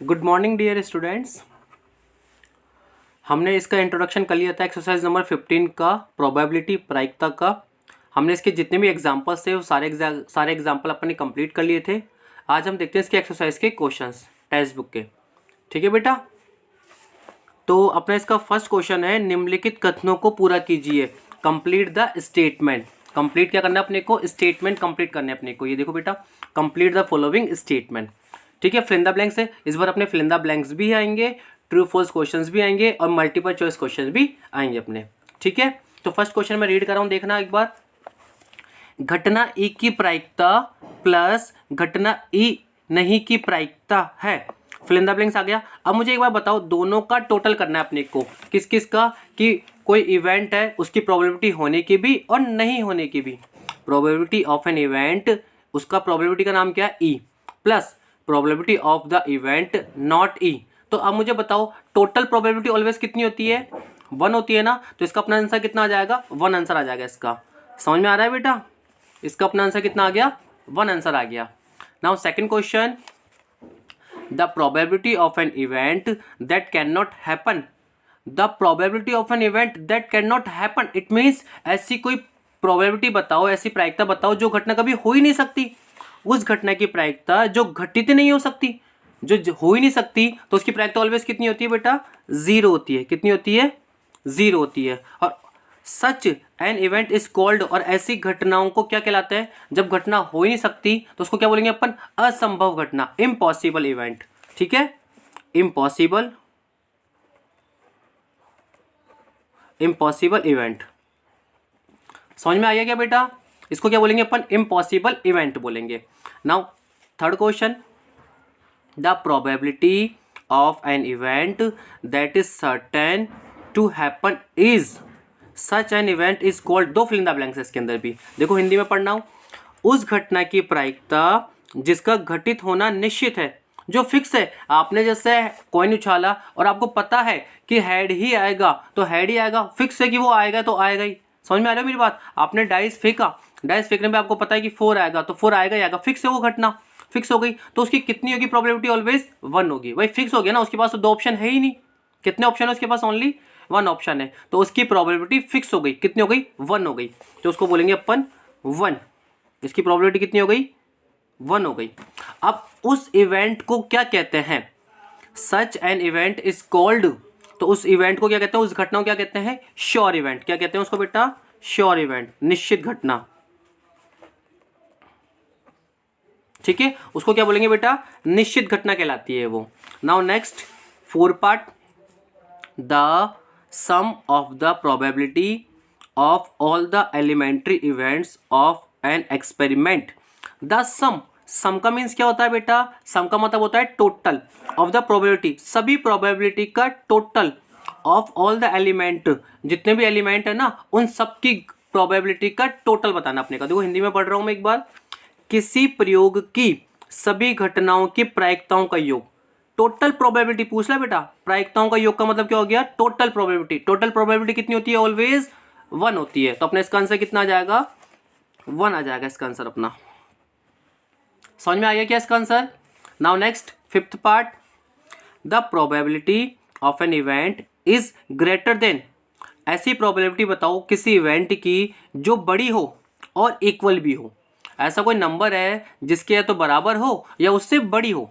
Good morning dear students. हमने इसका introduction कर लिया था एक्सरसाइज नंबर 15 का प्रोबेबिलिटी प्रायिकता का। हमने इसके जितने भी एग्जांपल्स थे वो सारे एग्जांपल अपन ने कंप्लीट कर लिए थे। आज हम देखते हैं इसके एक्सरसाइज के क्वेश्चंस टेक्स्ट बुक के। ठीक है बेटा, तो अपना इसका फर्स्ट क्वेश्चन है, निम्नलिखित कथनों को पूरा कीजिए। Complete the statement. कंप्लीट क्या करना है अपने को? स्टेटमेंट कंप्लीट करने अपने को। ये देखो बेटा, कंप्लीट द फॉलोइंग स्टेटमेंट। ठीक है, फिल इन द ब्लैंक्स है। इस बार अपने फिल इन द ब्लैंक्स भी आएंगे, ट्रू फॉल्स क्वेश्चंस भी आएंगे और मल्टीपल चॉइस क्वेश्चंस भी आएंगे अपने। ठीक है, तो फर्स्ट क्वेश्चन मैं रीड कर रहा हूँ, देखना एक बार। घटना ई की प्रायिकता प्लस घटना ई नहीं की प्रायिकता है। फिल इन द ब्लैंक्स आ गया। अब मुझे एक बार बताओ, दोनों का टोटल करना है अपने को। किस किस का? कि कोई इवेंट है उसकी प्रोबेबिलिटी होने की भी और नहीं होने की भी। प्रोबेबिलिटी ऑफ एन इवेंट, उसका प्रोबेबिलिटी का नाम क्या है? E, plus probability of the event not E. तो अब मुझे बताओ, टोटल प्रोबेबिलिटी ऑलवेज कितनी होती है? 1 होती है ना। तो इसका अपना आंसर कितना आ जाएगा? 1 आंसर आ जाएगा इसका। समझ में आ रहा है बेटा? इसका अपना आंसर कितना आ गया? 1 आंसर आ गया। Now second question, the probability of an event that can not happen. The probability of an event that can not happen, it means ऐसी कोई प्रोबेबिलिटी बताओ, ऐसी प्रायिकता बताओ जो घटना कभी हो ही नहीं सकती। उस घटना की प्रायिकता जो घटित नहीं हो सकती, जो हो ही नहीं सकती, तो उसकी प्रायिकता ऑलवेज कितनी होती है बेटा? 0 होती है। कितनी होती है? 0 होती है। और सच एन इवेंट इज कॉल्ड, और ऐसी घटनाओं को क्या कहलाता है? जब घटना हो ही नहीं सकती तो उसको क्या बोलेंगे अपन? असंभव घटना, इम्पॉसिबल इवेंट। ठीक है, इम्पॉसिबल इवेंट। समझ में आ गया क्या बेटा? इसको क्या बोलेंगे अपन? इम्पॉसिबल इवेंट बोलेंगे। Now third question, the probability of an event that is certain to happen is such an event is called. दो फिल इन द ब्लैंक्स इसके अंदर भी, देखो हिंदी में पढ़ना हो। उस घटना की प्रायिकता जिसका घटित होना निश्चित है, जो फिक्स है। आपने जैसे कॉइन उछाला और आपको पता है कि हेड ही आएगा, तो हेड ही आएगा, फिक्स है कि वो आएगा तो आएगा ही। समझ में आ रहा है मेरी बात? आपने डाइस फेंका, डाइस फेंकने में आपको पता है कि 4 आएगा, तो 4 आएगा ही आएगा, फिक्स है वो घटना, फिक्स हो गई। तो उसकी कितनी होगी प्रोबेबिलिटी? ऑलवेज 1 होगी। भाई फिक्स हो गया ना, उसके पास तो 2 ऑप्शन है ही नहीं। कितने ऑप्शन है उसके पास? ओनली 1 ऑप्शन है, तो उसकी प्रोबेबिलिटी फिक्स हो गई। कितनी हो गई? 1 हो गई। तो उसको बोलेंगे अपन 1। इसकी प्रोबेबिलिटी कितनी हो गई? 1 हो गई। अब उस इवेंट को क्या कहते हैं? सच एन इवेंट इज कॉल्ड। तो उस इवेंट को क्या कहते हैं? उस घटना को क्या कहते हैं? Sure event. क्या कहते हैं उसको बेटा? श्योर इवेंट, निश्चित घटना। ठीक है, उसको क्या बोलेंगे बेटा? निश्चित घटना कहलाती है वो। Now next 4 part, the sum of the probability of all the elementary events of an experiment. The sum का मीन्स क्या होता है बेटा? सम का मतलब होता है टोटल ऑफ द प्रोबेबिलिटी, सभी प्रोबेबिलिटी का total of all the element, जितने भी एलिमेंट है ना उन सब की प्रोबेबिलिटी का टोटल बताना अपने का। देखो हिंदी में पढ़ रहा हूं मैं एक बार। किसी प्रयोग की सभी घटनाओं की प्रायिकताओं का योग। टोटल प्रोबेबिलिटी पूछ ले बेटा। प्रायिकताओं का योग का मतलब क्या हो गया? Total probability. टोटल प्रोबेबिलिटी कितनी होती है? ऑलवेज 1 होती है। तो अपने इसका आंसर कितना आ जाएगा? 1 आ जाएगा इसका आंसर अपना। समझ में आ गया क्या इसका answer? Now next 5th part, the probability of an event is greater than. ऐसी प्रोबेबिलिटी बताओ किसी इवेंट की जो बड़ी हो और इक्वल भी हो। ऐसा कोई नंबर है जिसके या तो बराबर हो या उससे बड़ी हो।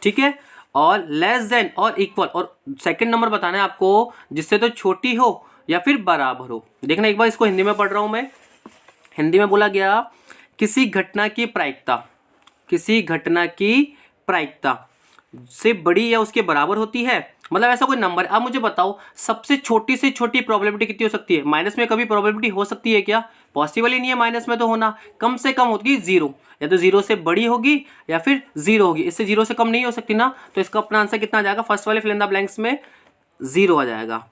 ठीक है, और लेस देन और इक्वल, और सेकंड नंबर बताना है आपको जिससे तो छोटी हो या फिर बराबर हो। देखना एक बार, इसको हिंदी में पढ़ रहा हूं मैं। हिंदी में बोला गया, किसी घटना की प्रायिकता, किसी घटना की प्रायिकता से बड़ी या उसके बराबर होती है, मतलब ऐसा कोई नंबर। अब मुझे बताओ, सबसे छोटी से छोटी प्रोबेबिलिटी कितनी हो सकती है? माइनस में कभी प्रोबेबिलिटी हो सकती है क्या? पॉसिबल ही नहीं है माइनस में तो होना। कम से कम होगी 0, या तो 0 से बड़ी होगी या फिर 0 होगी, इससे 0 से कम नहीं हो सकती ना। तो इसका अपना आंसर कितना आ जाएगा? फर्स्ट वाले फिल इन द ब्लैंक्स में 0 आ जाएगा।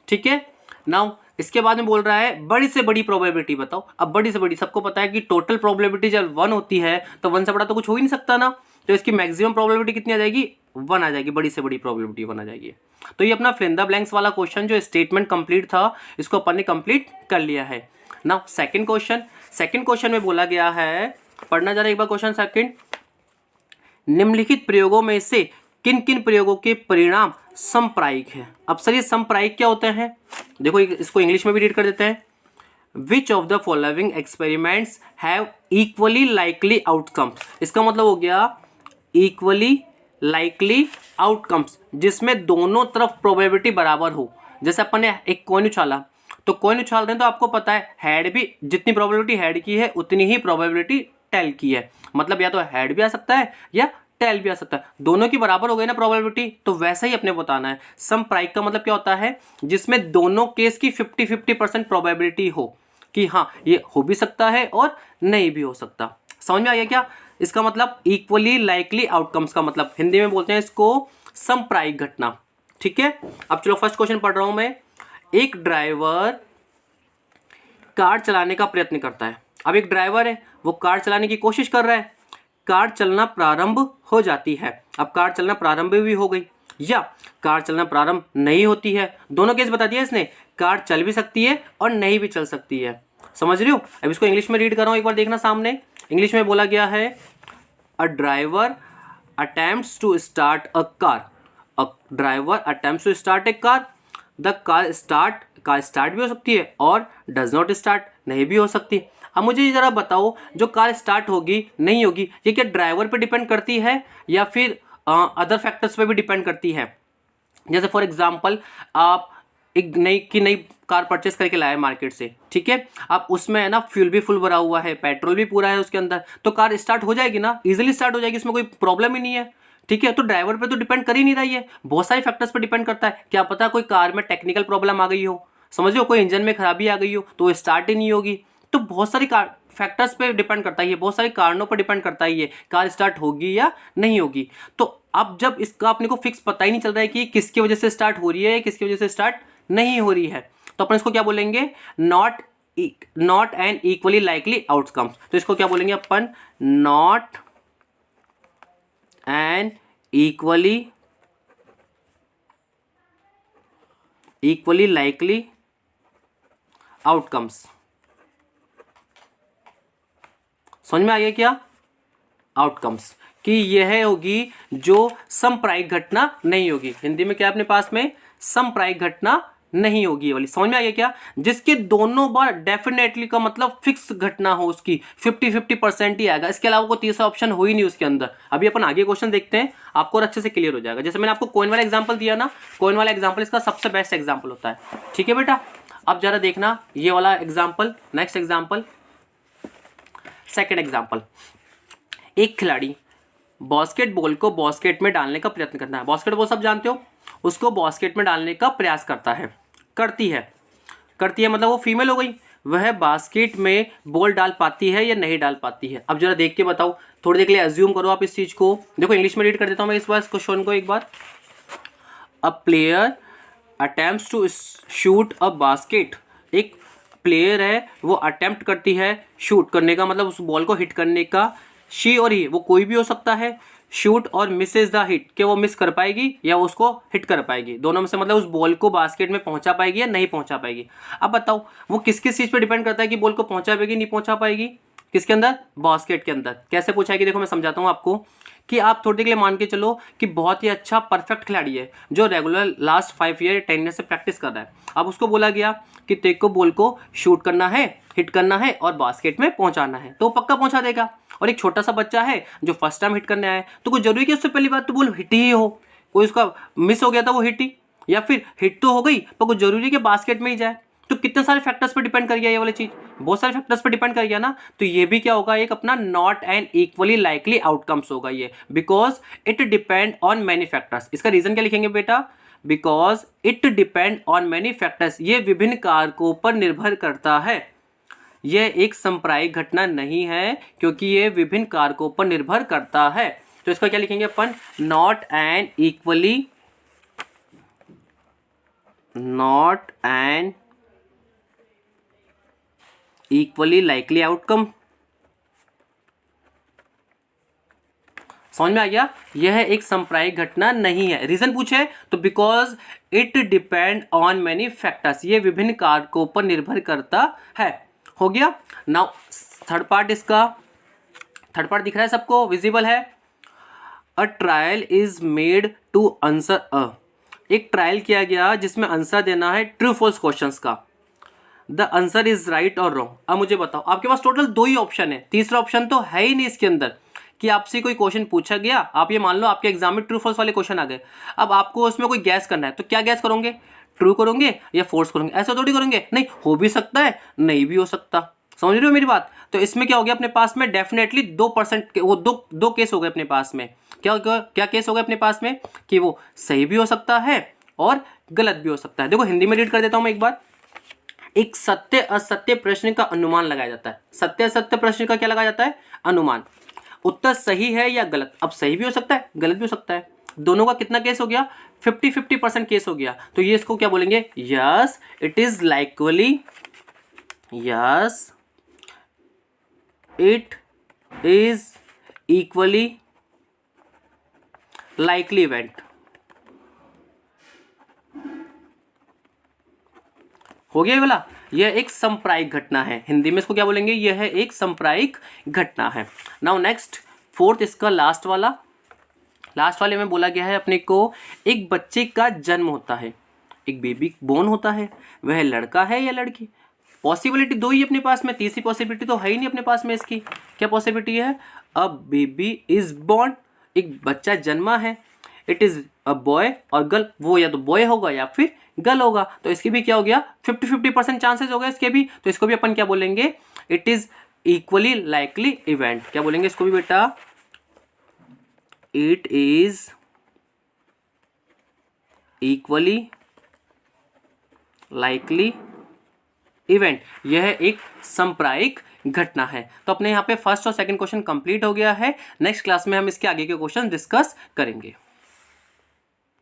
ठीक है, नाउ इसके बाद में बोल रहा है बड़ी से बड़ी प्रोबेबिलिटी बताओ। अब बड़ी से बड़ी, सबको पता है कि टोटल प्रोबेबिलिटी जब 1 होती है तो 1 से बड़ा तो कुछ हो ही नहीं सकता ना। तो इसकी मैक्सिमम प्रोबेबिलिटी कितनी आ जाएगी? 1 आ जाएगी। बड़ी से बड़ी प्रोबेबिलिटी 1 आ जाएगी। तो ये अपना फिल इन द ब्लैंक्स वाला क्वेश्चन जो स्टेटमेंट कंप्लीट था, इसको अपन ने कंप्लीट कर लिया है। नाउ सेकंड क्वेश्चन में बोला गया है, पढ़ना जरा एक बार क्वेश्चन सेकंड। निम्नलिखित प्रयोगों में से किन किन प्रयोगों के परिणाम समप्रायिक है। अब सर ये समप्रायिक क्या होते हैं, देखो इसको इंग्लिश में भी रीड कर देते हैं। Which of the following experiments have equally likely outcomes. इसका मतलब हो गया इक्वली लाइकली आउटकम्स, जिसमें दोनों तरफ प्रोबेबिलिटी बराबर हो। जैसे अपन ने एक कॉइन उछाला, तो कॉइन उछाल रहे हैं तो आपको पता है हेड भी, जितनी प्रोबेबिलिटी हेड की है उतनी ही प्रोबेबिलिटी टेल की है। मतलब या तो हेड भी आ सकता है या टेल भी आ सकता है, दोनों की बराबर हो गई ना प्रोबेबिलिटी। तो वैसा ही अपने बताना है समप्रायिक का मतलब क्या होता है, जिसमें दोनों केस की 50-50% प्रोबेबिलिटी हो कि हाँ ये हो भी सकता है और नहीं भी हो सकता। समझ में आ गया क्या इसका मतलब? इक्वली लाइकली आउटकम्स का मतलब हिंदी में बोलते हैं इसको समप्रायिक घटना। ठीक है, अब चलो फर्स्ट क्वेश्चन पढ़ रहा हूं मैं। एक ड्राइवर कार चलाने का प्रयत्न करता है। अब एक ड्राइवर है, वो कार चलाने की कोशिश कर रहा है, कार चलना प्रारंभ हो जाती है। अब कार चलना प्रारंभ भी हो गई या कार चलना प्रारंभ नहीं होती है, दोनों केस बता दिया इसने। कार चल भी सकती है और नहीं भी चल सकती है, समझ रहे हो। अब इसको इंग्लिश में रीड कर रहा हूं, एक बार देखना सामने। इंग्लिश में बोला गया है a driver attempts to start a car. A driver attempts to start a car. The car start भी हो सकती है और डज नॉट स्टार्ट, नहीं भी हो सकती। अब मुझे जरा बताओ, जो कार स्टार्ट होगी नहीं होगी ये क्या ड्राइवर पे डिपेंड करती है या फिर अदर फैक्टर्स पे भी डिपेंड करती है। जैसे फॉर एग्जांपल आप एक नई कार परचेस करके लाए मार्केट से, ठीक है। अब उसमें है ना फ्यूल भी फुल भरा हुआ है, पेट्रोल भी पूरा है उसके अंदर, तो कार स्टार्ट हो जाएगी ना, इजीली स्टार्ट हो जाएगी, इसमें कोई प्रॉब्लम ही नहीं है। ठीक है, तो ड्राइवर पे तो डिपेंड कर ही नहीं रही है, बहुत सारे फैक्टर्स पे डिपेंड करता है। क्या पता कोई कार में टेक्निकल प्रॉब्लम आ गई हो, समझ लो, कोई इंजन में खराबी आ गई हो तो स्टार्ट ही नहीं होगी। तो बहुत सारी फैक्टर्स पे डिपेंड करता है, ये बहुत सारे कारणों पर डिपेंड करता है ये कार स्टार्ट होगी या नहीं होगी। तो अब जब इसका अपने को फिक्स पता ही नहीं चल रहा है कि किसकी वजह से स्टार्ट हो रही है किसकी वजह से स्टार्ट नहीं हो रही है, तो अपन इसको क्या बोलेंगे, not an equally likely outcomes. तो इसको क्या बोलेंगे अपन, not an equally likely outcomes. समझ में आ गया क्या, आउटकम्स कि यह होगी जो समप्रायिक घटना नहीं होगी। हिंदी में क्या अपने पास में, समप्रायिक घटना नहीं होगी वाली। समझ में आ गया क्या, जिसके दोनों बार डेफिनेटली का मतलब फिक्स घटना हो, उसकी 50-50% ही आएगा, इसके अलावा कोई तीसरा ऑप्शन हो ही नहीं उसके अंदर। अभी अपन आगे क्वेश्चन देखते हैं, आपको और अच्छे से क्लियर हो जाएगा। जैसे मैंने आपको कॉइन वाला एग्जाम्पल दिया ना, कॉइन वाला एग्जाम्पल इसका सबसे बेस्ट एग्जाम्पल होता है। ठीक है बेटा, अब जरा देखना ये वाला example. Next example, second example, एक खिलाड़ी बास्केटबॉल को बास्केट में डालने का प्रयत्न करता है। बास्केटबॉल सब जानते हो, उसको बास्केट में डालने का प्रयास करती है मतलब वो फीमेल हो गई। वह बास्केट में बॉल डाल पाती है या नहीं डाल पाती है। अब जरा देख के बताओ, थोड़ी देर के लिए अज्यूम करो आप इस चीज को। देखो इंग्लिश में रीड कर देता हूं मैं इस बार इस क्वेश्चन को एक बार। A player attempts to shoot a basket. एक प्लेयर है वो अटेम्प्ट करती है शूट करने का, मतलब उस बॉल को हिट करने का। शी और ही, वो कोई भी हो सकता है। शूट और मिसेज द हिट, कि वो मिस कर पाएगी या उसको हिट कर पाएगी, दोनों में से मतलब उस बॉल को बास्केट में पहुंचा पाएगी या नहीं पहुंचा पाएगी। अब बताओ वो किस किस चीज पे डिपेंड करता है कि बॉल को पहुंचा पाएगी नहीं पहुंचा पाएगी, किसके अंदर, बास्केट के अंदर। कैसे पूछाएगी, देखो मैं समझाता हूँ आपको कि आप थोड़ी देर के लिए मान के चलो कि बहुत ही अच्छा परफेक्ट खिलाड़ी है जो रेगुलर लास्ट 5 ईयर 10 ईयर से प्रैक्टिस कर रहा है। अब उसको बोला गया कि तेरे को बॉल को शूट करना है, हिट करना है और बास्केट में पहुंचाना है, तो वो पक्का पहुंचा देगा। और एक छोटा सा बच्चा है जो फर्स्ट टाइम हिट करने आया है, तो कोई जरूरी कि उससे पहली बात तो बॉल हिट ही हो, कोई उसका मिस हो गया था वो हिट ही, या फिर हिट तो हो गई पर कोई जरूरी कि बास्केट में ही जाए। तो कितने सारे फैक्टर्स पे डिपेंड कर गया ये वाली चीज, बहुत सारे फैक्टर्स पे डिपेंड कर गया ना। तो ये भी क्या होगा, एक अपना not and equally likely outcomes होगा ये, because it depend on many factors. इसका रीजन क्या लिखेंगे बेटा, because it depend on many factors, ये विभिन्न कारकों पर निर्भर करता है। यह एक सांप्रायिक घटना नहीं है क्योंकि ये विभिन्न कारकों पर निर्भर करता है। तो इसका क्या लिखेंगे अपन, not an equally likely outcome. समझ में आ गया, यह एक सांप्रायिक घटना नहीं है। रीजन पूछे तो because it depend on many factors, ये विभिन्न कारकों पर निर्भर करता है। हो गया। नाउ थर्ड पार्ट, इसका थर्ड पार्ट दिख रहा है सबको, विजिबल है। A trial is made to answer a, एक ट्रायल किया गया जिसमें आंसर देना है ट्रू फॉल्स क्वेश्चंस का। द आंसर इज राइट और रॉन्ग। अब मुझे बताओ, आपके पास टोटल 2 ही ऑप्शन है, तीसरा ऑप्शन तो है ही नहीं इसके अंदर कि आपसे कोई क्वेश्चन पूछा गया, आप ये मान लो आपके एग्जाम में ट्रू फॉल्स वाले क्वेश्चन आ गए, अब आपको उसमें कोई गैस करना है, तो क्या गैस करोगे, ट्रू करोगे या फोर्स करोगे? ऐसा थोड़ी करोगे, नहीं हो भी सकता है नहीं भी हो सकता। समझ रहे हो मेरी बात? तो इसमें क्या हो गया अपने पास में, डेफिनेटली 2% वो दो केस हो गए अपने पास में। क्या क्या केस हो गए अपने पास में कि वो सही भी हो सकता है और गलत भी हो सकता है। देखो हिंदी में रीड कर देता हूं मैं एक बार। एक सत्य असत्य प्रश्न का अनुमान लगाया जाता है। सत्य असत्य प्रश्न का क्या लगाया जाता है, अनुमान। उत्तर सही है या गलत, अब सही भी हो सकता है गलत भी हो सकता है, दोनों का कितना केस हो गया, 50-50% केस हो गया। तो ये इसको क्या बोलेंगे, yes it is likely, yes it is equally likely event. हो गया ये वाला, यह एक संप्रायिक घटना है। हिंदी में इसको क्या बोलेंगे, यह है एक संप्रायिक घटना है। नाउ नेक्स्ट फोर्थ, इसका लास्ट वाले में बोला गया है अपने को, एक बच्चे का जन्म होता है, एक बेबी बोर्न होता है, वह लड़का है या लड़की। पॉसिबिलिटी 2 ही अपने पास में, तीसरी पॉसिबिलिटी तो है ही नहीं अपने पास में इसकी। क्या पॉसिबिलिटी है, अ बेबी इज बोर्न, एक बच्चा जन्मा है, इट इज अ बॉय और गर्ल, वो या तो बॉय होगा या फिर गर्ल होगा। तो इसकी भी क्या हो गया, 50-50% चांसेस हो गए इसके भी। तो इसको भी अपन क्या बोलेंगे, it is equally likely event. क्या बोलेंगे इसको भी बेटा, it is equally likely event. यह एक संप्रायिक घटना है। तो अपने यहाँ पे फर्स्ट और सेकंड क्वेश्चन कंप्लीट हो गया है। नेक्स्ट क्लास में हम इसके आगे के क्वेश्चन डिस्कस करेंगे।